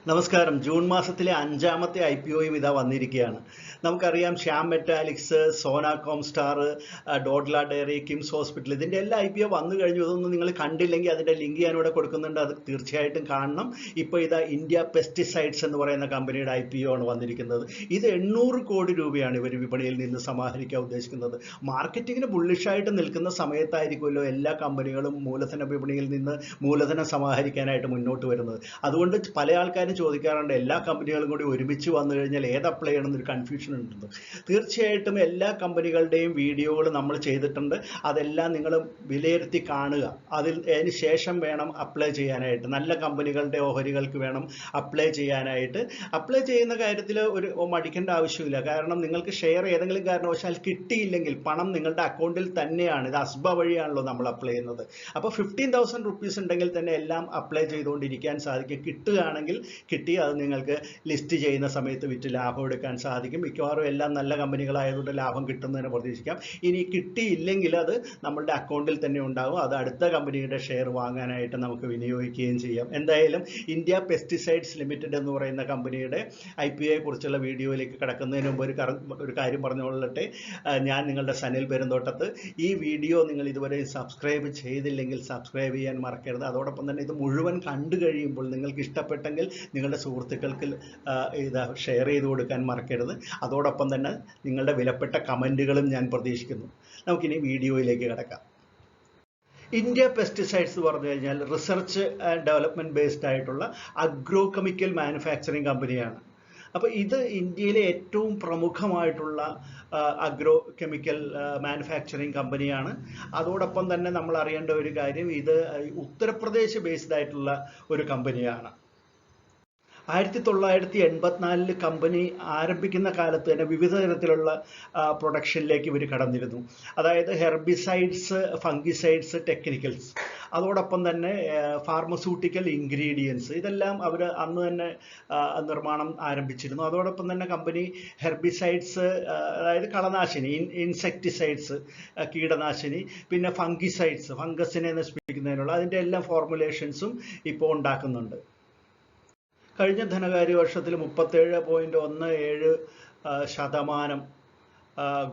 നമസ്കാരം. ജൂൺ മാസത്തിലെ അഞ്ചാമത്തെ IPOയും ഇതാ വന്നിരിക്കുകയാണ്. നമുക്കറിയാം Shyam Metalics, Sona Comstar, Dodla dairy, KIMS hospital ഇതിൻ്റെ എല്ലാ IPO വന്നു കഴിഞ്ഞു. ഇതൊന്നും നിങ്ങൾ കണ്ടില്ലെങ്കിൽ അതിൻ്റെ ലിങ്ക് ഞാനിവിടെ കൊടുക്കുന്നുണ്ട്, അത് തീർച്ചയായിട്ടും കാണണം. ഇപ്പോൾ ഇതാ ഇന്ത്യ പെസ്റ്റിസൈഡ്സ് എന്ന് പറയുന്ന കമ്പനിയുടെ IPO ആണ് വന്നിരിക്കുന്നത്. ഇത് 800 കോടി രൂപയാണ് ഇവർ വിപണിയിൽ നിന്ന് സമാഹരിക്കാൻ ഉദ്ദേശിക്കുന്നത്. മാർക്കറ്റിങ്ങിന് ബുള്ളിഷായിട്ട് നിൽക്കുന്ന സമയത്തായിരിക്കുമല്ലോ എല്ലാ കമ്പനികളും മൂലധന വിപണിയിൽ നിന്ന് മൂലധനം സമാഹരിക്കാനായിട്ട് മുന്നോട്ട് വരുന്നത്. അതുകൊണ്ട് പല ആൾക്കാരും ചോദിക്കാറുണ്ട്, എല്ലാ കമ്പനികളും കൂടി ഒരുമിച്ച് വന്നു കഴിഞ്ഞാൽ ഏത് അപ്ലൈ ചെയ്യണമെന്നൊരു കൺഫ്യൂഷൻ ഉണ്ടെന്ന്. തീർച്ചയായിട്ടും എല്ലാ കമ്പനികളുടെയും വീഡിയോകൾ നമ്മൾ ചെയ്തിട്ടുണ്ട്. അതെല്ലാം നിങ്ങൾ വിലയിരുത്തി കാണുക. അതിന് ശേഷം വേണം അപ്ലൈ ചെയ്യാനായിട്ട്. നല്ല കമ്പനികളുടെ ഓഹരികൾക്ക് വേണം അപ്ലൈ ചെയ്യാനായിട്ട്. അപ്ലൈ ചെയ്യുന്ന കാര്യത്തിൽ ഒരു മടിക്കേണ്ട ആവശ്യമില്ല. കാരണം നിങ്ങൾക്ക് ഷെയർ ഏതെങ്കിലും കാരണവശാൽ കിട്ടിയില്ലെങ്കിൽ പണം നിങ്ങളുടെ അക്കൗണ്ടിൽ തന്നെയാണ്. ഇത് അസ്ബ വഴിയാണല്ലോ നമ്മൾ അപ്ലൈ ചെയ്യുന്നത്. അപ്പോൾ 15,000 റുപ്പീസ് ഉണ്ടെങ്കിൽ തന്നെ എല്ലാം അപ്ലൈ ചെയ്തുകൊണ്ടിരിക്കാൻ സാധിക്കും. കിട്ടുകയാണെങ്കിൽ കിട്ടി അത് നിങ്ങൾക്ക് ലിസ്റ്റ് ചെയ്യുന്ന സമയത്ത് വിറ്റ് ലാഭം എടുക്കാൻ സാധിക്കും. മിക്കവാറും എല്ലാം നല്ല കമ്പനികളായതുകൊണ്ട് ലാഭം കിട്ടുന്നതിന് പ്രതീക്ഷിക്കാം. ഇനി കിട്ടിയില്ലെങ്കിൽ അത് നമ്മളുടെ അക്കൗണ്ടിൽ തന്നെ ഉണ്ടാകും. അത് അടുത്ത കമ്പനിയുടെ ഷെയർ വാങ്ങാനായിട്ട് നമുക്ക് വിനിയോഗിക്കുകയും ചെയ്യാം. എന്തായാലും ഇന്ത്യ പെസ്റ്റിസൈഡ്സ് ലിമിറ്റഡ് എന്ന് പറയുന്ന കമ്പനിയുടെ IPOയെ കുറിച്ചുള്ള വീഡിയോയിലേക്ക് കിടക്കുന്നതിന് മുമ്പ് ഒരു കാര്യം പറഞ്ഞുകൊള്ളട്ടെ. ഞാൻ നിങ്ങളുടെ സനിൽ പെരുന്തോട്ടത്ത്. ഈ വീഡിയോ നിങ്ങൾ ഇതുവരെ സബ്സ്ക്രൈബ് ചെയ്തില്ലെങ്കിൽ സബ്സ്ക്രൈബ് ചെയ്യാൻ മറക്കരുത്. അതോടൊപ്പം തന്നെ ഇത് മുഴുവൻ കണ്ടു കഴിയുമ്പോൾ നിങ്ങൾക്ക് ഇഷ്ടപ്പെട്ടെങ്കിൽ നിങ്ങളുടെ സുഹൃത്തുക്കൾക്ക് ഇത് ഷെയർ ചെയ്ത് കൊടുക്കാൻ മറക്കരുത്. അതോടൊപ്പം തന്നെ നിങ്ങളുടെ വിലപ്പെട്ട കമൻറ്റുകളും ഞാൻ പ്രതീക്ഷിക്കുന്നു. നമുക്കിനി വീഡിയോയിലേക്ക് കിടക്കാം. ഇന്ത്യ പെസ്റ്റിസൈഡ്സ് എന്ന് പറഞ്ഞു കഴിഞ്ഞാൽ റിസർച്ച് ആൻഡ് ഡെവലപ്മെൻറ്റ് ബേസ്ഡ് ആയിട്ടുള്ള അഗ്രോ കെമിക്കൽ മാനുഫാക്ചറിങ് കമ്പനിയാണ്. അപ്പോൾ ഇത് ഇന്ത്യയിലെ ഏറ്റവും പ്രമുഖമായിട്ടുള്ള അഗ്രോ കെമിക്കൽ മാനുഫാക്ചറിങ് കമ്പനിയാണ്. അതോടൊപ്പം തന്നെ നമ്മൾ അറിയേണ്ട ഒരു കാര്യം, ഇത് ഉത്തർപ്രദേശ് ബേസ്ഡ് ആയിട്ടുള്ള ഒരു കമ്പനിയാണ്. 1984 കമ്പനി ആരംഭിക്കുന്ന കാലത്ത് തന്നെ വിവിധ തരത്തിലുള്ള പ്രൊഡക്ഷനിലേക്ക് ഇവർ കടന്നിരുന്നു. അതായത് ഹെർബിസൈഡ്സ്, ഫംഗിസൈഡ്സ്, ടെക്നിക്കൽസ്, അതോടൊപ്പം തന്നെ ഫാർമസ്യൂട്ടിക്കൽ ഇൻഗ്രീഡിയൻസ്, ഇതെല്ലാം അവർ അന്ന് തന്നെ നിർമ്മാണം ആരംഭിച്ചിരുന്നു. അതോടൊപ്പം തന്നെ കമ്പനി ഹെർബിസൈഡ്സ്, അതായത് കളനാശിനി, ഇൻസെക്ടിസൈഡ്സ്, കീടനാശിനി, പിന്നെ ഫംഗിസൈഡ്സ്, ഫംഗസിനെ നശിപ്പിക്കുന്നതിനുള്ള അതിൻ്റെ എല്ലാ ഫോർമുലേഷൻസും ഇപ്പോൾ ഉണ്ടാക്കുന്നുണ്ട്. കഴിഞ്ഞ ധനകാര്യ വർഷത്തിൽ 37.17%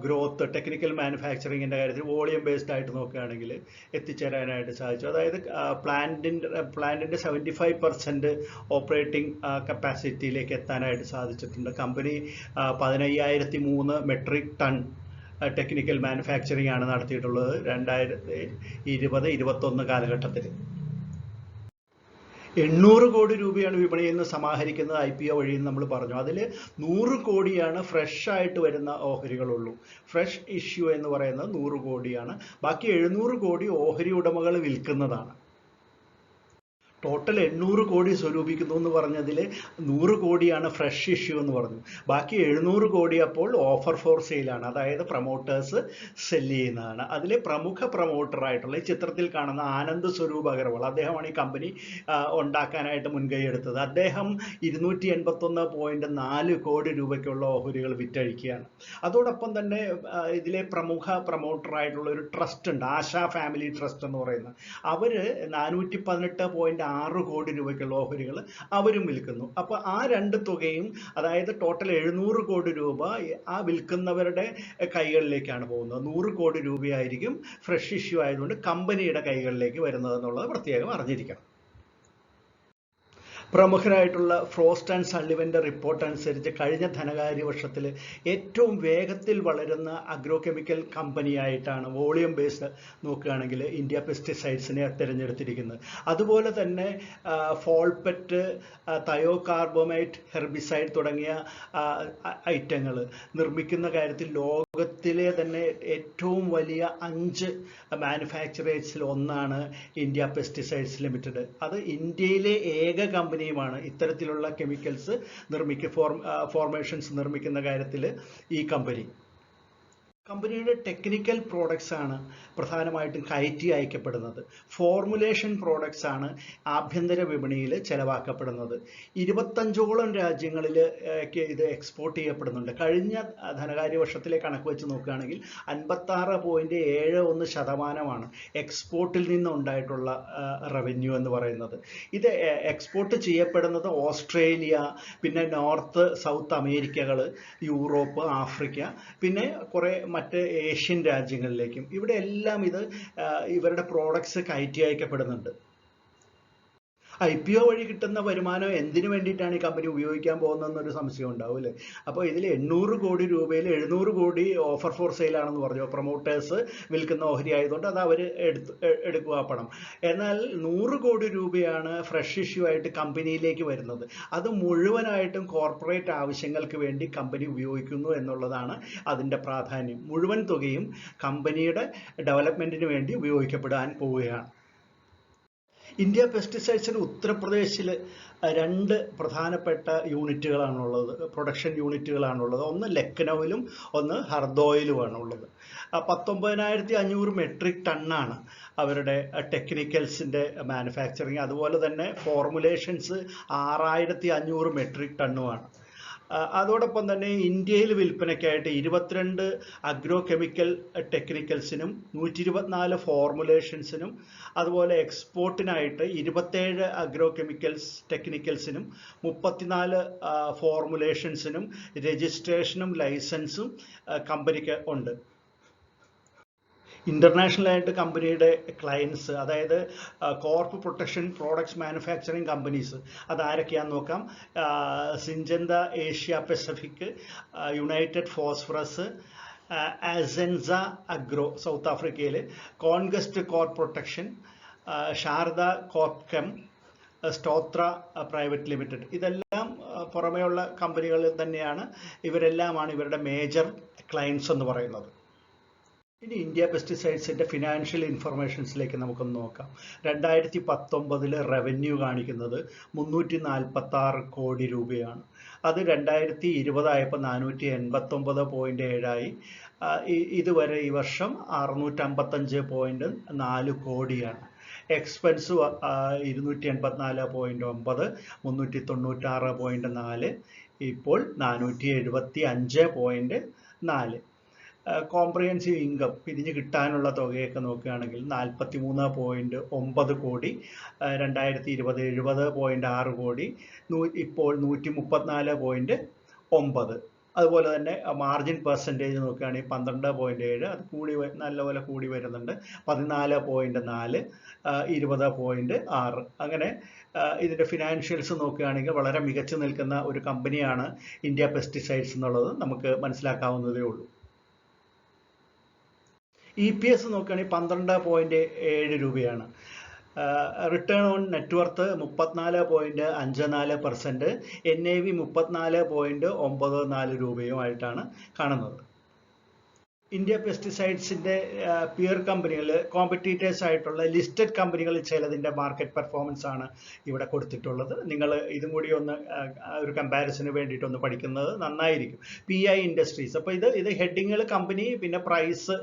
ഗ്രോത്ത് ടെക്നിക്കൽ മാനുഫാക്ചറിങ്ങിൻ്റെ കാര്യത്തിൽ വോളിയം ബേസ്ഡ് ആയിട്ട് നോക്കുകയാണെങ്കിൽ എത്തിച്ചേരാനായിട്ട് സാധിച്ചു. അതായത് പ്ലാന്റിൻ്റെ 75% ഓപ്പറേറ്റിംഗ് കപ്പാസിറ്റിയിലേക്ക് എത്താനായിട്ട് സാധിച്ചിട്ടുണ്ട്. Company 15,003 metric ton technical manufacturing ആണ് നടത്തിയിട്ടുള്ളത് 2020-21 കാലഘട്ടത്തിൽ. 800 കോടി രൂപയാണ് വിപണിയിൽ നിന്ന് സമാഹരിക്കുന്നത് IPO വഴി നമ്മൾ പറഞ്ഞു. അതിൽ 100 കോടിയാണ് ഫ്രഷ് ആയിട്ട് വരുന്ന ഓഹരികളുള്ളൂ. ഫ്രഷ് ഇഷ്യൂ എന്ന് പറയുന്നത് 100 കോടിയാണ്. ബാക്കി 700 കോടി ഓഹരി ഉടമകൾ വിൽക്കുന്നതാണ്. ടോട്ടൽ 800 കോടി സ്വരൂപിക്കുന്നു എന്ന് പറഞ്ഞതിൽ 100 കോടിയാണ് ഫ്രഷ് ഇഷ്യൂ എന്ന് പറഞ്ഞു. ബാക്കി 700 കോടി അപ്പോൾ ഓഫർ ഫോർ സെയിലാണ്. അതായത് പ്രൊമോട്ടേഴ്സ് സെല് ചെയ്യുന്നതാണ്. അതിൽ പ്രമുഖ പ്രൊമോട്ടറായിട്ടുള്ള ഈ ചിത്രത്തിൽ കാണുന്ന ആനന്ദ് സ്വരൂപ് അഗർവാൾ, അദ്ദേഹമാണ് ഈ കമ്പനി ഉണ്ടാക്കാനായിട്ട് മുൻകൈ എടുത്തത്. അദ്ദേഹം 281.4 കോടി രൂപയ്ക്കുള്ള ഓഹരികൾ വിറ്റഴിക്കുകയാണ്. അതോടൊപ്പം തന്നെ ഇതിലെ പ്രമുഖ പ്രൊമോട്ടറായിട്ടുള്ള ഒരു ട്രസ്റ്റ് ഉണ്ട്, ആശാ ഫാമിലി ട്രസ്റ്റ് എന്ന് പറയുന്നത്. അവർ 418.6 കോടി രൂപയ്ക്കുള്ള ഓഹരികൾ അവരും വിൽക്കുന്നു. അപ്പോൾ ആ രണ്ട് തുകയും, അതായത് ടോട്ടൽ 700 കോടി രൂപ ആ വിൽക്കുന്നവരുടെ കൈകളിലേക്കാണ് പോകുന്നത്. 100 കോടി രൂപയായിരിക്കും ഫ്രഷ് ഇഷ്യൂ ആയതുകൊണ്ട് കമ്പനിയുടെ കൈകളിലേക്ക് വരുന്നത് എന്നുള്ളത് പ്രത്യേകം അറിഞ്ഞിരിക്കണം. പ്രമുഖരായിട്ടുള്ള ഫ്രോസ്റ്റ് ആൻഡ് സള്ളിവൻ്റെ റിപ്പോർട്ട് അനുസരിച്ച് കഴിഞ്ഞ ധനകാര്യ വർഷത്തിൽ ഏറ്റവും വേഗത്തിൽ വളരുന്ന അഗ്രോ കെമിക്കൽ കമ്പനിയായിട്ടാണ് വോളിയം ബേസ്ഡ് നോക്കുകയാണെങ്കിൽ ഇന്ത്യ പെസ്റ്റിസൈഡ്സിനെ തിരഞ്ഞെടുത്തിരിക്കുന്നത്. അതുപോലെ തന്നെ ഫോൾപെറ്റ്, തയോകാർബോമേറ്റ്, ഹെർബിസൈഡ് തുടങ്ങിയ ഐറ്റങ്ങൾ നിർമ്മിക്കുന്ന കാര്യത്തിൽ ലോകത്തിലെ തന്നെ ഏറ്റവും വലിയ 5 മാനുഫാക്ചറേഴ്സിൽ ഒന്നാണ് ഇന്ത്യ പെസ്റ്റിസൈഡ്സ് ലിമിറ്റഡ്. അത് ഇന്ത്യയിലെ ഏക കമ്പനിയുമാണ് ഇത്തരത്തിലുള്ള കെമിക്കൽസ് ഫോർമേഷൻസ് നിർമ്മിക്കുന്ന കാര്യത്തിൽ ഈ കമ്പനി. കമ്പനിയുടെ ടെക്നിക്കൽ പ്രോഡക്ട്സ് ആണ് പ്രധാനമായിട്ടും കയറ്റി അയക്കപ്പെടുന്നത്. ഫോർമുലേഷൻ പ്രോഡക്ട്സ് ആണ് ആഭ്യന്തര വിപണിയിൽ ചെലവാക്കപ്പെടുന്നത്. 25ഓളം രാജ്യങ്ങളിൽ ഇത് എക്സ്പോർട്ട് ചെയ്യപ്പെടുന്നുണ്ട്. കഴിഞ്ഞ ധനകാര്യ വർഷത്തിലെ കണക്ക് വെച്ച് നോക്കുകയാണെങ്കിൽ 56.71% എക്സ്പോർട്ടിൽ നിന്നുണ്ടായിട്ടുള്ള റവന്യൂ എന്ന് പറയുന്നത്. ഇത് എക്സ്പോർട്ട് ചെയ്യപ്പെടുന്നത് ഓസ്ട്രേലിയ, പിന്നെ നോർത്ത് സൗത്ത് അമേരിക്കകൾ, യൂറോപ്പ്, ആഫ്രിക്ക, പിന്നെ കുറേ മറ്റ് ഏഷ്യൻ രാജ്യങ്ങളിലേക്കും ഇവിടെ എല്ലാം ഇത് ഇവരുടെ പ്രോഡക്ട്സ് കയറ്റി അയക്കപ്പെടുന്നുണ്ട്. IPO വഴി കിട്ടുന്ന വരുമാനം എന്തിനു വേണ്ടിയിട്ടാണ് ഈ കമ്പനി ഉപയോഗിക്കാൻ പോകുന്നതെന്നൊരു സംശയം ഉണ്ടാവും അല്ലേ. അപ്പോൾ ഇതിൽ 800 കോടി രൂപയിൽ 700 കോടി ഓഫർ ഫോർ സെയിൽ ആണെന്ന് പറഞ്ഞു. പ്രൊമോട്ടേഴ്സ് വിൽക്കുന്ന ഓഹരി ആയതുകൊണ്ട് അത് അവർ എടുക്കുക പണം. എന്നാൽ 100 കോടി രൂപയാണ് ഫ്രഷ് ഇഷ്യൂ ആയിട്ട് കമ്പനിയിലേക്ക് വരുന്നത്. അത് മുഴുവനായിട്ടും കോർപ്പറേറ്റ് ആവശ്യങ്ങൾക്ക് വേണ്ടി കമ്പനി ഉപയോഗിക്കുന്നു എന്നുള്ളതാണ് അതിൻ്റെ പ്രാധാന്യം. മുഴുവൻ തുകയും കമ്പനിയുടെ ഡെവലപ്മെൻറ്റിന് വേണ്ടി ഉപയോഗിക്കപ്പെടാൻ പോവുകയാണ്. ഇന്ത്യ പെസ്റ്റിസൈഡ്സിന് ഉത്തർപ്രദേശിൽ 2 പ്രധാനപ്പെട്ട യൂണിറ്റുകളാണുള്ളത്, പ്രൊഡക്ഷൻ യൂണിറ്റുകളാണുള്ളത്. ഒന്ന് ലക്നൌവിലും ഒന്ന് ഹർദോയിലുമാണുള്ളത്. 19,500 മെട്രിക് ടണ്ണാണ് അവരുടെ ടെക്നിക്കൽസിൻ്റെ മാനുഫാക്ചറിങ്. അതുപോലെ തന്നെ ഫോർമുലേഷൻസ് 6,500 മെട്രിക് ടണ്ണുമാണ്. അതോടൊപ്പം തന്നെ ഇന്ത്യയിൽ വിൽപ്പനയ്ക്കായിട്ട് 22 അഗ്രോ കെമിക്കൽ ടെക്നിക്കൽസിനും 124 ഫോർമുലേഷൻസിനും അതുപോലെ എക്സ്പോർട്ടിനായിട്ട് 27 അഗ്രോ കെമിക്കൽസ് ടെക്നിക്കൽസിനും 34 ഫോർമുലേഷൻസിനും രജിസ്ട്രേഷനും ലൈസൻസും കമ്പനിക്ക് ഉണ്ട്. ഇന്റർനാഷണൽ ആയിട്ട് കമ്പനിയുടെ ക്ലയൻസ്, അതായത് crop protection products manufacturing companies, അതാരൊക്കെയാണെന്ന് നോക്കാം. Syngenta Asia Pacific, United Phosphorus, Ascenza agro South ആഫ്രിക്കയിൽ, കോൺഗസ്റ്റ് crop protection, Sharda Cropchem, Stotra private limited. ഇതെല്ലാം പുറമെയുള്ള കമ്പനികളിൽ തന്നെയാണ്. ഇവരെല്ലാമാണ് ഇവരുടെ മേജർ ക്ലയൻസ് എന്ന് പറയുന്നത്. ഇനി ഇന്ത്യ പെസ്റ്റിസൈഡ്സിൻ്റെ ഫിനാൻഷ്യൽ ഇൻഫർമേഷൻസിലേക്ക് നമുക്കൊന്ന് നോക്കാം. 2019 റവന്യൂ കാണിക്കുന്നത് 346 കോടി രൂപയാണ്. അത് 2020 ആയപ്പോൾ 489.7 ഇതുവരെ ഈ വർഷം 655.4 കോടിയാണ്. എക്സ്പെൻസ് 284.9, 396.4, ഇപ്പോൾ 475.4. കോംപ്രിഹെൻസീവ് ഇൻകം പിരിഞ്ഞ് കിട്ടാനുള്ള തുകയൊക്കെ നോക്കുകയാണെങ്കിൽ 43.9 കോടി, 2020 70.6 കോടി, ഇപ്പോൾ 134.9. അതുപോലെ തന്നെ മാർജിൻ പെർസെൻറ്റേജ് നോക്കുകയാണെങ്കിൽ 12.7, അത് നല്ലപോലെ കൂടി വരുന്നുണ്ട്. 14.4, 20.6. അങ്ങനെ ഇതിൻ്റെ ഫിനാൻഷ്യൽസ് നോക്കുകയാണെങ്കിൽ വളരെ മികച്ചു നിൽക്കുന്ന ഒരു കമ്പനിയാണ് ഇന്ത്യ പെസ്റ്റിസൈഡ്സ് എന്നുള്ളത് നമുക്ക് മനസ്സിലാക്കാവുന്നതേ ഉള്ളൂ. EPS നോക്കുകയാണെങ്കിൽ 12.7 രൂപയാണ്. റിട്ടേൺ ഓൺ നെറ്റ്വർത്ത് 34.54%, NAV 34.94 രൂപയുമായിട്ടാണ് കാണുന്നത്. ഇന്ത്യ പെസ്റ്റിസൈഡ്സിൻ്റെ പിയർ കമ്പനികൾ, കോമ്പറ്റീറ്റേഴ്സ് ആയിട്ടുള്ള ലിസ്റ്റഡ് കമ്പനികളിൽ ചിലതിൻ്റെ മാർക്കറ്റ് പെർഫോമൻസ് ആണ് ഇവിടെ കൊടുത്തിട്ടുള്ളത്. നിങ്ങൾ ഇതും കൂടി ഒന്ന് ഒരു കമ്പാരിസന് വേണ്ടിയിട്ടൊന്ന് പഠിക്കുന്നത് നന്നായിരിക്കും. PI ഇൻഡസ്ട്രീസ്, അപ്പോൾ ഇത് ഹെഡിങ്ങുകൾ കമ്പനി, പിന്നെ price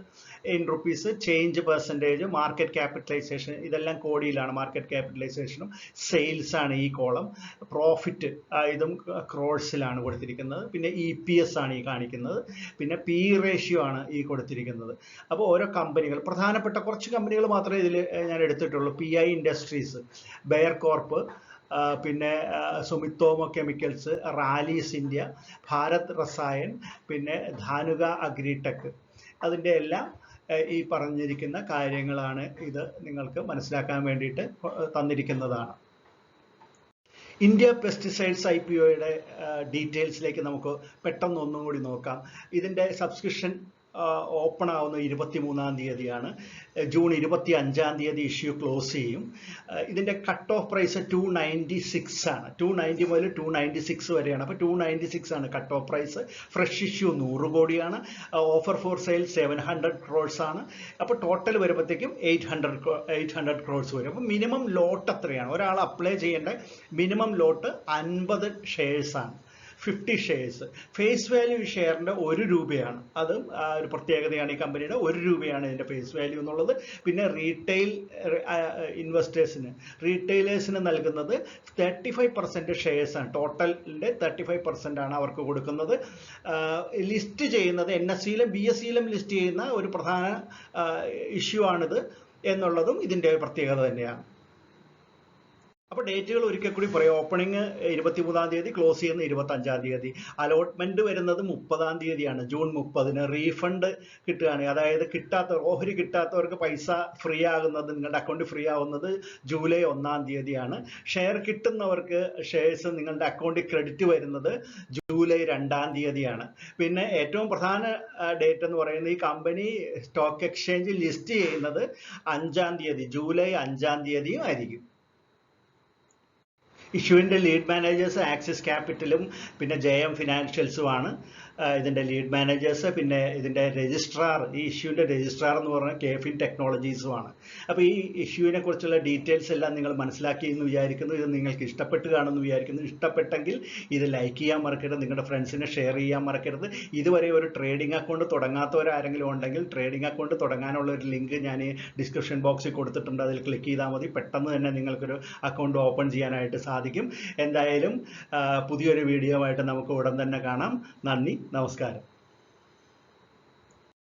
in rupees, change percentage, market capitalization, ഇതെല്ലാം കോടിയിലാണ്. മാർക്കറ്റ് ക്യാപിറ്റലൈസേഷനും സെയിൽസ് ആണ് ഈ കോളം. പ്രോഫിറ്റ് ഇതും ക്രോഡ്സിലാണ് കൊടുത്തിരിക്കുന്നത്. പിന്നെ EPS ആണ് ഈ കാണിക്കുന്നത്. പിന്നെ P റേഷ്യോ ആണ് ഈ കൊടുത്തിരിക്കുന്നത്. അപ്പോൾ ഓരോ കമ്പനികൾ, പ്രധാനപ്പെട്ട കുറച്ച് കമ്പനികൾ മാത്രമേ ഇതിൽ ഞാൻ എടുത്തിട്ടുള്ളൂ. PI ഇൻഡസ്ട്രീസ്, ബെയർ കോർപ്പ്, പിന്നെ സുമിത്തോമോ കെമിക്കൽസ്, റാലീസ് ഇന്ത്യ, ഭാരത് റസായൻ, പിന്നെ ധാനുക അഗ്രിടെക്. അതിൻ്റെ എല്ലാം ഈ പറഞ്ഞിരിക്കുന്ന കാര്യങ്ങളാണ് ഇത് നിങ്ങൾക്ക് മനസ്സിലാക്കാൻ വേണ്ടിയിട്ട് തന്നിരിക്കുന്നതാണ്. ഇന്ത്യ പെസ്റ്റിസൈഡ്സ് IPOയുടെ ഡീറ്റെയിൽസിലേക്ക് നമുക്ക് പെട്ടെന്ന് ഒന്നും കൂടി നോക്കാം. ഇതിൻ്റെ സബ്സ്ക്രിപ്ഷൻ ഓപ്പൺ ആവുന്ന 23-ാം തീയതിയാണ്. ജൂൺ 25-ാം തീയതി ഇഷ്യൂ ക്ലോസ് ചെയ്യും. ഇതിൻ്റെ കട്ട് ഓഫ് പ്രൈസ് 296 ആണ്. 290 മുതൽ 296 വരെയാണ്. അപ്പോൾ 296 ആണ് cut off price. Fresh issue 100 കോടിയാണ്. ഓഫർ ഫോർ സെയിൽ 700 crores ആണ്. അപ്പോൾ ടോട്ടൽ വരുമ്പോഴത്തേക്കും 800 crores വരും. അപ്പോൾ മിനിമം ലോട്ട് എത്രയാണ്? ഒരാൾ അപ്ലൈ ചെയ്യേണ്ട മിനിമം ലോട്ട് 50 ഷെയർസാണ്. 50 ഷെയർസ്. ഫേസ് വാല്യൂ ഈ ഷെയറിൻ്റെ 1 രൂപയാണ്. അതും ഒരു പ്രത്യേകതയാണ് ഈ കമ്പനിയുടെ. 1 രൂപയാണ് ഇതിൻ്റെ ഫേസ് വാല്യൂ എന്നുള്ളത്. പിന്നെ റീറ്റെയിൽ ഇൻവെസ്റ്റേഴ്സിന് റീറ്റെയിലേഴ്സിന് നൽകുന്നത് 35% ഷെയർസാണ്. ടോട്ടലിൻ്റെ 35% ആണ് അവർക്ക് കൊടുക്കുന്നത്. ലിസ്റ്റ് ചെയ്യുന്നത് NSE-യിലും BSE-യിലും ലിസ്റ്റ് ചെയ്യുന്ന ഒരു പ്രധാന ഇഷ്യൂ ആണിത് എന്നുള്ളതും ഇതിൻ്റെ പ്രത്യേകത തന്നെയാണ്. അപ്പോൾ ഡേറ്റുകൾ ഒരിക്കൽ കൂടി പറയാം. ഓപ്പണിംഗ് 23-ാം തീയതി, ക്ലോസ് ചെയ്യുന്ന 25-ാം തീയതി. അലോട്ട്മെന്റ് വരുന്നത് 30-ാം തീയതിയാണ്, ജൂൺ 30-ന്. റീഫണ്ട് കിട്ടുകയാണ്, അതായത് ഓഹരി കിട്ടാത്തവർക്ക് പൈസ ഫ്രീ ആകുന്നത്, നിങ്ങളുടെ അക്കൗണ്ട് ഫ്രീ ആവുന്നത് ജൂലൈ 1-ാം തീയതിയാണ്. ഷെയർ കിട്ടുന്നവർക്ക് ഷെയർസ് നിങ്ങളുടെ അക്കൗണ്ടിൽ ക്രെഡിറ്റ് വരുന്നത് ജൂലൈ 2-ാം തീയതിയാണ്. പിന്നെ ഏറ്റവും പ്രധാന ഡേറ്റ് എന്ന് പറയുന്നത് ഈ കമ്പനി സ്റ്റോക്ക് എക്സ്ചേഞ്ചിൽ ലിസ്റ്റ് ചെയ്യുന്നത് 5-ാം തീയതി, ജൂലൈ 5-ാം തീയതിയും ആയിരിക്കും. ഇഷ്യൂവിൻ്റെ ലീഡ് മാനേജേഴ്സ് ആക്സിസ് ക്യാപിറ്റലും പിന്നെ JM ഫിനാൻഷ്യൽസുമാണ് ഇതിൻ്റെ ലീഡ് മാനേജേഴ്സ്. പിന്നെ ഇതിൻ്റെ രജിസ്ട്രാർ, ഈ ഇഷ്യൂവിൻ്റെ രജിസ്ട്രാർ എന്ന് പറഞ്ഞാൽ KFin ടെക്നോളജീസുമാണ്. അപ്പോൾ ഈ ഇഷ്യൂവിനെ കുറിച്ചുള്ള ഡീറ്റെയിൽസ് എല്ലാം നിങ്ങൾ മനസ്സിലാക്കി എന്ന് വിചാരിക്കുന്നു. ഇത് നിങ്ങൾക്ക് ഇഷ്ടപ്പെട്ട് കാണുമെന്ന് വിചാരിക്കുന്നു. ഇഷ്ടപ്പെട്ടെങ്കിൽ ഇത് ലൈക്ക് ചെയ്യാൻ മറക്കരുത്, നിങ്ങളുടെ ഫ്രണ്ട്സിനെ ഷെയർ ചെയ്യാൻ മറക്കരുത്. ഇതുവരെ ഒരു ട്രേഡിംഗ് അക്കൗണ്ട് തുടങ്ങാത്തവരാരെങ്കിലും ഉണ്ടെങ്കിൽ ട്രേഡിംഗ് അക്കൗണ്ട് തുടങ്ങാനുള്ള ഒരു ലിങ്ക് ഞാൻ ഈ ഡിസ്ക്രിപ്ഷൻ ബോക്സിൽ കൊടുത്തിട്ടുണ്ട്. അതിൽ ക്ലിക്ക് ചെയ്താൽ മതി. പെട്ടെന്ന് തന്നെ നിങ്ങൾക്കൊരു അക്കൗണ്ട് ഓപ്പൺ ചെയ്യാനായിട്ട് സാധിക്കും. എന്തായാലും പുതിയൊരു വീഡിയോ ആയിട്ട് നമുക്ക് ഉടൻ തന്നെ കാണാം. നന്ദി, നമസ്കാരം.